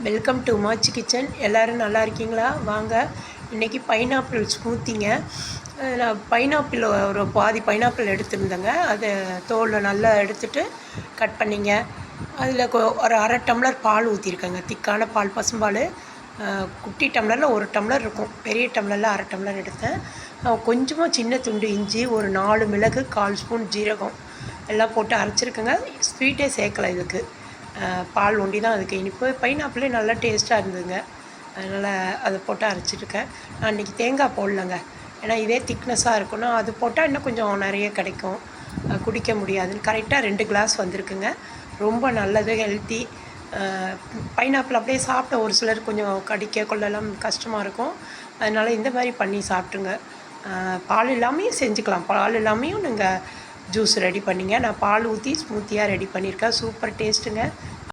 Welcome to மாச்சி kitchen. எல்லோரும் நல்லா இருக்கீங்களா? வாங்க, இன்றைக்கி பைனாப்பிள் ஸ்மூத்திங்க. நான் பைனாப்பிள் ஒரு பாதி பைனாப்பிள் எடுத்துருந்தேங்க. அதை தோலை நல்லா எடுத்துகிட்டு கட் பண்ணிங்க. அதில் ஒரு அரை டம்ளர் பால் ஊற்றிருக்கேங்க. திக்கான பால், பசும்பால். குட்டி டம்ளரில் 1 டம்ளர் இருக்கும், பெரிய டம்ளரில் அரை டம்ளர் எடுத்தேன். கொஞ்சமாக சின்ன துண்டு இஞ்சி, ஒரு 4 மிளகு, 1/4 ஸ்பூன் ஜீரகம் எல்லாம் போட்டு அரைச்சிருக்கேங்க. ஸ்வீட்டே சேர்க்கலை இதுக்கு, பால் ஒண்டி தான் அதுக்கு இனிப்பு. பைனாப்பிளே நல்லா டேஸ்ட்டாக இருந்ததுங்க, அதனால் அதை போட்டு அரைச்சிருக்கேன். நான் இன்றைக்கி தேங்காய் போடலங்க, ஏன்னா இதே திக்னஸாக இருக்கணும். அது போட்டால் இன்னும் கொஞ்சம் நிறைய கிடைக்கும், குடிக்க முடியாதுன்னு. கரெக்டாக 2 கிளாஸ் வந்திருக்குங்க. ரொம்ப நல்லது, ஹெல்த்தி. பைனாப்பிள் அப்படியே சாப்பிட்ட ஒரு சிலர் கொஞ்சம் கடிக்க கொள்ளலாம் கஷ்டமாக இருக்கும், அதனால் இந்த மாதிரி பண்ணி சாப்பிட்ருங்க. பால் இல்லாமையும் செஞ்சுக்கலாம், பால் இல்லாமையும் நீங்கள் ஜூஸ் ரெடி பண்ணிங்க. நான் பால் ஊற்றி ஸ்மூத்தியாக ரெடி பண்ணியிருக்கேன். சூப்பர் டேஸ்ட்டுங்க.